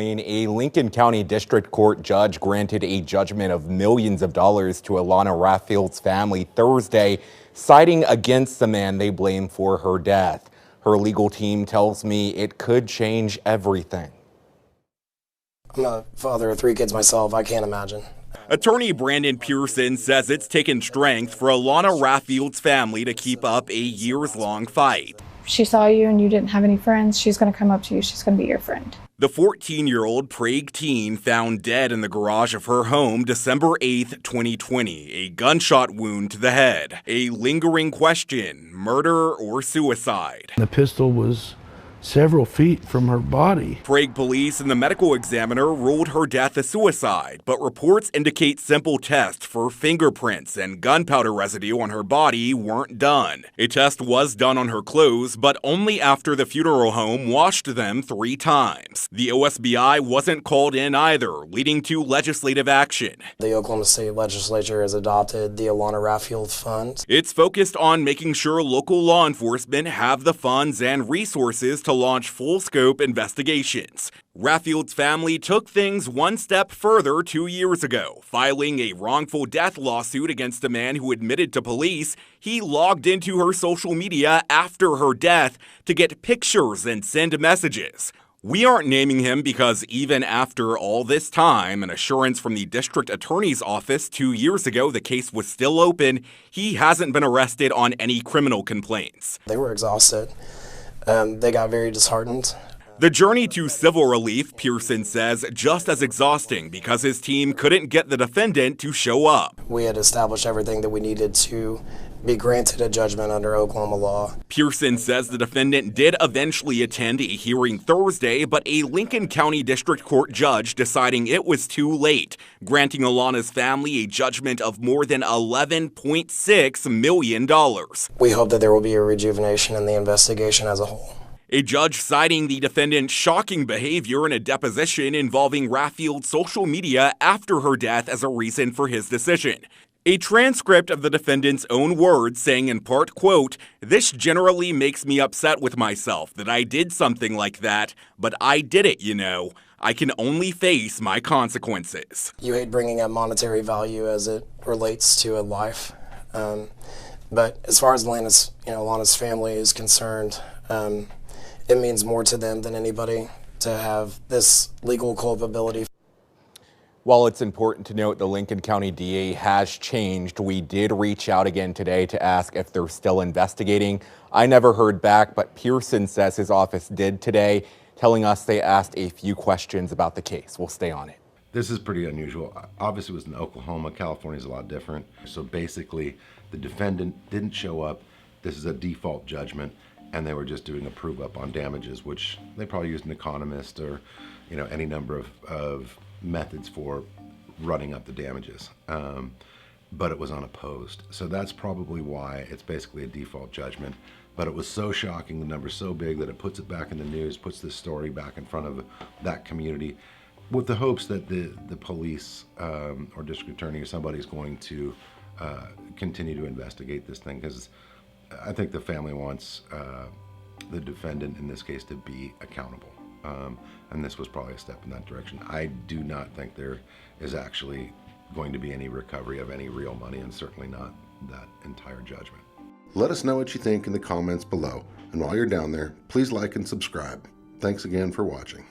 A Lincoln County District Court judge granted a judgment of millions of dollars to Alaunna Raffield's family Thursday, siding against the man they blame for her death. Her legal team tells me it could change everything. I'm a father of 3 kids myself. I can't imagine. Attorney Brandon Pearson says it's taken strength for Alaunna Raffield's family to keep up a years-long fight. She saw you and you didn't have any friends. She's going to come up to you. She's going to be your friend. The 14-year-old Prague teen found dead in the garage of her home December 8, 2020, a gunshot wound to the head. A lingering question, murder or suicide? The pistol was several feet from her body. Prague police and the medical examiner ruled her death a suicide, but reports indicate simple tests for fingerprints and gunpowder residue on her body weren't done. A test was done on her clothes, but only after the funeral home washed them 3 times. The OSBI wasn't called in either, leading to legislative action. The Oklahoma State Legislature has adopted the Alaunna Raffield Fund. It's focused on making sure local law enforcement have the funds and resources to launch full-scope investigations. Raffield's family took things one step further 2 years ago, filing a wrongful death lawsuit against a man who admitted to police he logged into her social media after her death to get pictures and send messages. We aren't naming him because even after all this time and assurance from the district attorney's office 2 years ago the case was still open, he hasn't been arrested on any criminal complaints. They were exhausted. They got very disheartened. The journey to civil relief, Pearson says, just as exhausting because his team couldn't get the defendant to show up. We had established everything that we needed to be granted a judgment under Oklahoma law. Pearson says the defendant did eventually attend a hearing Thursday, but a Lincoln County District Court judge deciding it was too late, granting Alaunna's family a judgment of more than $11.6 million. We hope that there will be a rejuvenation in the investigation as a whole. A judge citing the defendant's shocking behavior in a deposition involving Raffield's social media after her death as a reason for his decision. A transcript of the defendant's own words saying in part, quote, "This generally makes me upset with myself that I did something like that, but I did it, you know. I can only face my consequences." You hate bringing up monetary value as it relates to a life. But as far as Alaunna's family is concerned, it means more to them than anybody to have this legal culpability. While it's important to note the Lincoln County DA has changed, we did reach out again today to ask if they're still investigating. I never heard back, but Pearson says his office did today, telling us they asked a few questions about the case. We'll stay on it. This is pretty unusual. Obviously it was in Oklahoma. California's a lot different. So basically the defendant didn't show up. This is a default judgment, and they were just doing a prove up on damages, which they probably used an economist or any number of methods for running up the damages, but it was unopposed. So that's probably why it's basically a default judgment. But it was so shocking, the number's so big that it puts it back in the news, puts this story back in front of that community, with the hopes that the police or district attorney or somebody is going to continue to investigate this thing, because I think the family wants the defendant in this case to be accountable. And this was probably a step in that direction. I do not think there is actually going to be any recovery of any real money, and certainly not that entire judgment. Let us know what you think in the comments below. And while you're down there, please like and subscribe. Thanks again for watching.